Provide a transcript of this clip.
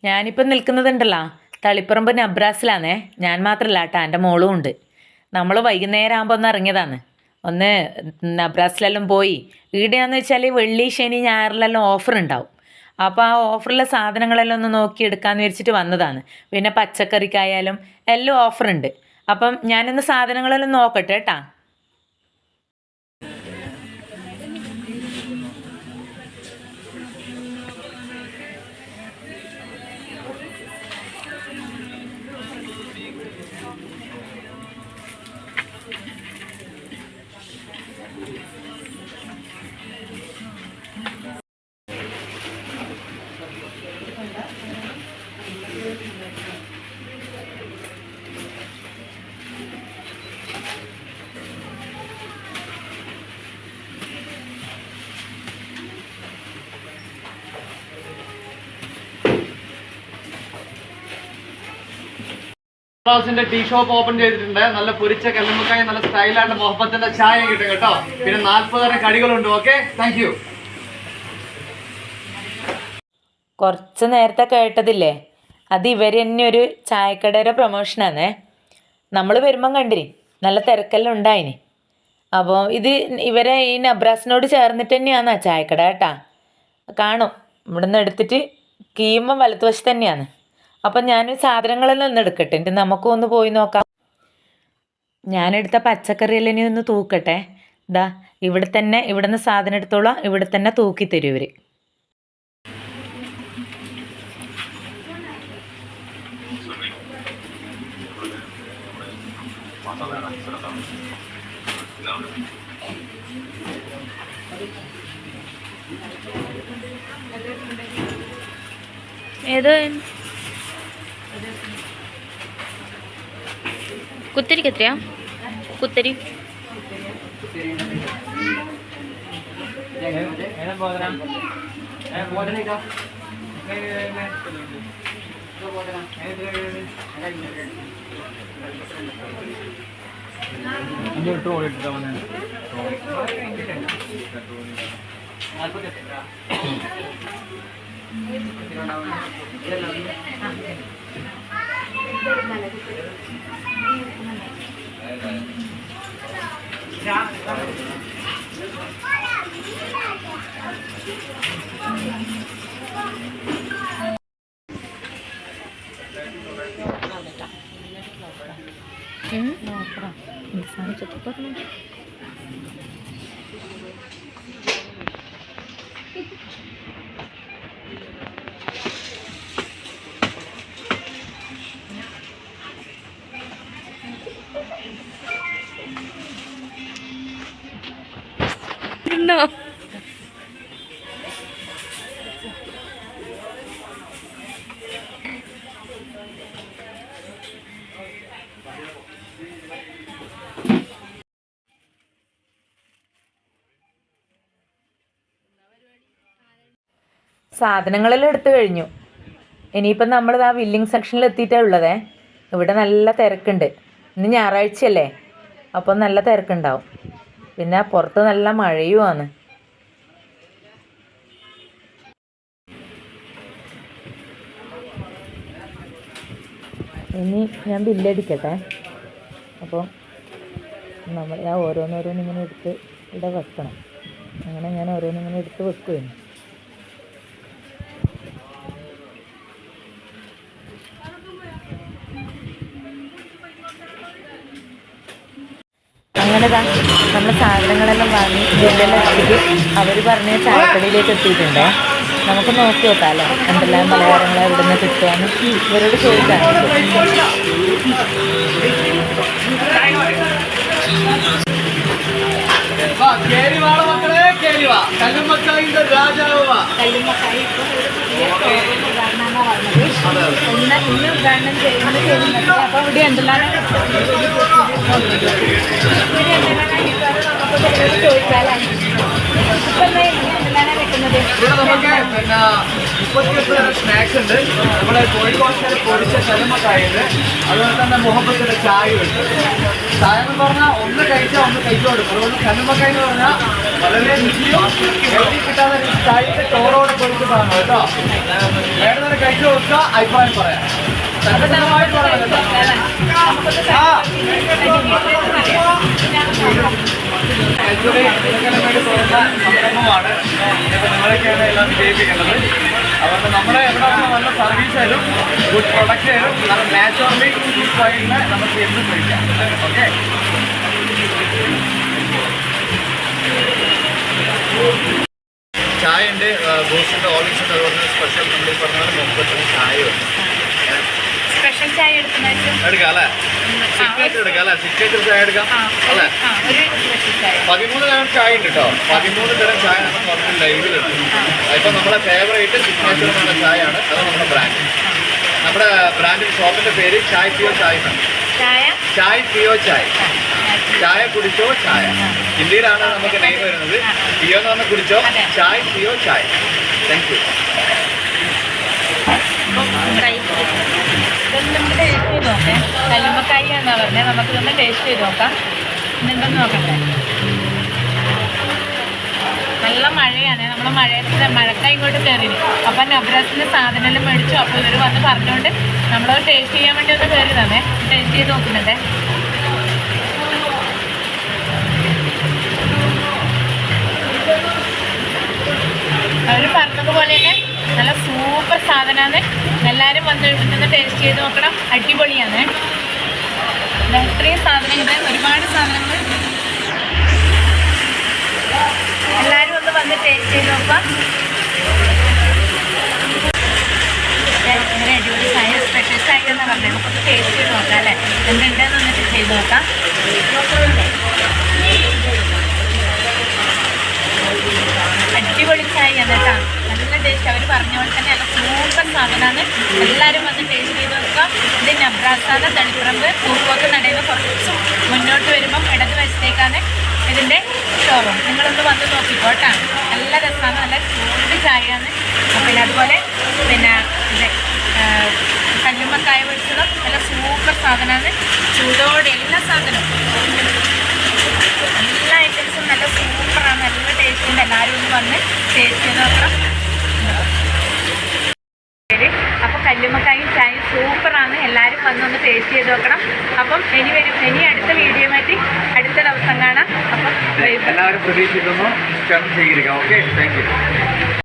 ഞാനിപ്പം നിൽക്കുന്നതുണ്ടല്ലോ തളിപ്പറമ്പ് നബ്രാസിലാന്നേ. ഞാൻ മാത്രമല്ല കേട്ടോ, എൻ്റെ മോളും ഉണ്ട്. നമ്മൾ വൈകുന്നേരം ആകുമ്പോൾ ഒന്ന് ഇറങ്ങിയതാണ്. ഒന്ന് നബ്രാസിലെല്ലാം പോയി. ഈടെയാന്ന് വെച്ചാൽ വെള്ളി ശനി ഞായറിലെല്ലാം ഓഫർ ഉണ്ടാവും. അപ്പോൾ ആ ഓഫറിലെ സാധനങ്ങളെല്ലാം ഒന്ന് നോക്കി എടുക്കാമെന്ന് വിചാരിച്ചിട്ട് വന്നതാണ്. പിന്നെ പച്ചക്കറിക്കായാലും എല്ലാം ഓഫറുണ്ട്. അപ്പം ഞാനിന്ന് സാധനങ്ങളെല്ലാം നോക്കട്ടെ കേട്ടാ. ടീ ഷോപ്പ് ഓപ്പൺ ചെയ്തിട്ടുണ്ട്. നല്ല പൊരിച്ച കല്ലുമ്മക്കായ, നല്ല സ്റ്റൈലായിട്ട് മുഹബത്തിന്റെ ചായ കിട്ടും കേട്ടോ. പിന്നെ 40 തരം കടികളുണ്ട്. Okay, thank you. കുറച്ച് നേരത്തെ കേട്ടതില്ലേ, അത് ഇവർ തന്നെ ഒരു ചായക്കടയുടെ പ്രൊമോഷനാണേ. നമ്മൾ വരുമ്പം കണ്ടിരി നല്ല തിരക്കെല്ലാം ഉണ്ടായിന്. അപ്പോൾ ഇത് ഇവരെ ഈ നബ്രാസിനോട് ചേർന്നിട്ട് തന്നെയാണ് ആ ചായക്കട കേട്ടാ. കാണും ഇവിടുന്ന് എടുത്തിട്ട് കീയുമ്പം വലത്തുവശത്ത് തന്നെയാണ്. അപ്പം ഞാൻ സാധനങ്ങളെല്ലാം ഒന്ന് എടുക്കട്ടെ, എന്നിട്ട് നമുക്കും ഒന്ന് പോയി നോക്കാം. ഞാനെടുത്ത പച്ചക്കറിയെല്ലാം ഇനി ഒന്ന് തൂക്കട്ടെ. ഇതാ ഇവിടെ തന്നെ, ഇവിടെ നിന്ന് സാധനം എടുത്തോളാം, ഇവിടെ തന്നെ തൂക്കി തരും ഇവർ. ഏതോ കുത്തരിക്ക് എത്രയാ? കുത്തരി No. സാധനങ്ങളെല്ലാം എടുത്തു കഴിഞ്ഞു. ഇനിയിപ്പം നമ്മൾ ആ ബില്ലിംഗ് സെക്ഷനിൽ എത്തിയിട്ടാണ് ഉള്ളതേ. ഇവിടെ നല്ല തിരക്കുണ്ട്. ഇന്ന് ഞായറാഴ്ചയല്ലേ, അപ്പം നല്ല തിരക്കുണ്ടാവും. പിന്നെ പുറത്ത് നല്ല മഴയുമാണ്. ഇനി ഞാൻ ബില്ലടിക്കട്ടെ. അപ്പോൾ ഞാൻ ഓരോന്നിങ്ങനെ എടുത്ത് ഇവിടെ വെക്കണം. അങ്ങനെ ഞാൻ ഓരോന്നിങ്ങനെ എടുത്ത് വെക്കുകയാണ്. അങ്ങനെ നമ്മൾ സാധനങ്ങളെല്ലാം വാങ്ങി ബില്ലെല്ലാം എടുത്തിട്ട് അവർ പറഞ്ഞ ചായക്കടയിലേക്ക് എത്തിയിട്ടുണ്ട്. നമുക്ക് നോക്കി നോക്കാമല്ലോ എന്തെല്ലാം പലഹാരങ്ങൾ എവിടെ നിന്ന് കിട്ടുകയെന്ന് ഇവരോട് ചോദിക്കാം. ഇന്ന് ഉദ്ഘാടനം ചെയ്യുന്നത്. അപ്പോൾ ഇവിടെ എന്തെല്ലാം ചോദിച്ചാലേ ഇപ്പം എന്തെല്ലാം നോക്കുന്നത്? ഇവിടെ നമുക്ക് പിന്നെ 38 തരം സ്നാക്സ് ഉണ്ട്. നമ്മുടെ കോഴിക്കോട് പൊടിച്ച കല്ലുമ്മക്കായുണ്ട്. അതുപോലെ തന്നെ മുഹബത്തിന്റെ ചായ ഉണ്ട്. ചായ എന്ന് പറഞ്ഞാൽ ഒന്ന് കഴിച്ചാൽ ഒന്ന് കഴിച്ചോടും. അതുകൊണ്ട് കല്ലുമ്മക്കായ എന്ന് പറഞ്ഞാൽ വളരെ രുചിയും എഴുതി കിട്ടാതെ ചായയുടെ ചോറോടെ പൊടിച്ച് പറഞ്ഞു കേട്ടോ. വേണ്ടവരെ കഴിച്ചു കൊടുക്കുക, അഭിപ്രായം പറയാം. സത്യസന്ധമായിട്ട് പറയാം കേട്ടോ. ആക്ച്വലി ഇതൊക്കെ വേണ്ടി തുറന്ന സംരംഭമാണ്. ഇപ്പം നിങ്ങളൊക്കെയാണ് എല്ലാം വിജയിപ്പിക്കേണ്ടത്. അതുകൊണ്ട് നമ്മുടെ എവിടെ വന്ന് നല്ല സർവീസ് ആയാലും ഗുഡ് പ്രൊഡക്റ്റ് ആയാലും നല്ല നാച്ചുറലി ഫുഡായിട്ട് നമുക്ക് എന്തും കഴിക്കാം. ഓക്കെ, ചായ ഉണ്ട്, ബൂസ്റ്റിൻ്റെ ഓർഡേഴ്സുണ്ട്. അതുപോലെ സ്പെഷ്യൽ നമ്മൾ പറഞ്ഞാൽ 30 ചായയുണ്ട്. സ്പെഷ്യൽ ചായ എടുക്കുന്നതായിട്ട് എടുക്കാം അല്ലേ? സിഗ്നേച്ചർ എടുക്കാം അല്ലേ? സിഗ്നേച്ചർ ചായ എടുക്കാം അല്ലേ? ഒരു സ്പെഷ്യൽ ചായ. 13 തരം ചായ ഉണ്ട് കേട്ടോ. 13 തരം ചായ നമ്മൾ നമുക്ക് ലൈവിലുണ്ട്. ഇപ്പം നമ്മളെ ഫേവറേറ്റ് സിഗ്നേച്ചർ എന്നുള്ള ചായയാണ്. അത് നമ്മുടെ ബ്രാൻഡ്. നമ്മുടെ ബ്രാൻഡിൻ്റെ ഷോപ്പിൻ്റെ പേര് ചായ് പിയോ ചായ് എന്നാണ്. ചായ് പിയോ ചായ്. ചായ കുടിച്ചോ ചായ. ഹിന്ദിയിലാണ് നമുക്ക് നെയിം വരുന്നത്. പിയോ എന്ന് പറഞ്ഞാൽ കുടിച്ചോ, ചായ് പിയോ ചായ്. Thank you. ഇതൊന്ന് നമുക്ക് ടേസ്റ്റ് ചെയ്ത് നോക്കേ. കല്ലുമ്മക്കായ എന്നാ പറഞ്ഞത്. നമുക്കിതൊന്ന് ടേസ്റ്റ് ചെയ്ത് നോക്കാം. ഇന്നെന്തെന്ന് നോക്കട്ടെ. നല്ല മഴയാണ്. നമ്മൾ മഴക്കായി ഇങ്ങോട്ട് കയറി. അപ്പം നബ്രാസിൻ്റെ സാധനമെല്ലാം മേടിച്ചു. അപ്പോൾ ഇവർ വന്ന് പറഞ്ഞുകൊണ്ട് നമ്മളത് ടേസ്റ്റ് ചെയ്യാൻ വേണ്ടി ഒന്ന് കയറി തന്നെ ടേസ്റ്റ് ചെയ്ത് നോക്കുന്നുണ്ട്. അവർ പറഞ്ഞതുപോലെ തന്നെ നല്ല സൂപ്പർ സാധനമാണ്. എല്ലാവരും വന്ന് ഇവിടുന്ന് ടേസ്റ്റ് ചെയ്ത് നോക്കണം. അടിപൊളിയാണ്. ഇത്രയും സാധനങ്ങൾ, ഒരുപാട് സാധനങ്ങൾ. എല്ലാവരും ഒന്ന് വന്ന് ടേസ്റ്റ് ചെയ്ത് നോക്കാം. ഇങ്ങനെ അടിപൊളി ചായ, സ്പെഷ്യൽ ചായ എന്ന് പറഞ്ഞാൽ നമുക്കൊന്ന് ടേസ്റ്റ് ചെയ്ത് നോക്കാം അല്ലേ? എന്തുണ്ടെന്ന് വന്നിട്ട് ചെയ്ത് നോക്കാം. അടിപൊളി ചായയാണ് കേട്ടോ. നല്ല ടേസ്റ്റ്. അവർ പറഞ്ഞ പോലെ തന്നെ നല്ല സൂപ്പർ സാധനമാണ്. എല്ലാവരും വന്ന് ടേസ്റ്റ് ചെയ്ത് നോക്കാം. ഇത് നബ്രാസാണ്, തളിപ്പറമ്പ് പൂക്കോത്ത് നടയിൽ കുറച്ച് മുന്നോട്ട് വരുമ്പം ഇടത് വശത്തേക്കാണ് ഇതിൻ്റെ ഷോറൂം. നിങ്ങളൊന്ന് വന്ന് നോക്കിക്കോട്ടാ. നല്ല രസമാണ്, നല്ല ചൂട് ചായയാണ്. പിന്നെ അതുപോലെ പിന്നെ ഇത് കല്ലുമ്മക്കായ പൊടിച്ചതും നല്ല സൂപ്പർ സാധനമാണ്. ചൂടോടെ എല്ലാ സാധനവും, എല്ലാ ഐറ്റംസും നല്ല സൂപ്പറാണ്. നല്ല ടേസ്റ്റ് ഉണ്ട്. എല്ലാവരും ഒന്ന് വന്ന് ടേസ്റ്റ് ചെയ്ത് നോക്കണം. അപ്പം കല്ലുമ്മക്കായും ചായ സൂപ്പറാണ്. എല്ലാവരും വന്നൊന്ന് ടേസ്റ്റ് ചെയ്ത് നോക്കണം. അപ്പം ഇനി അടുത്ത വീഡിയോ ആയിട്ട് അടുത്ത ദിവസം കാണാം. അപ്പം എല്ലാവരും പ്രതീക്ഷിക്കുന്നു. Okay, thank you.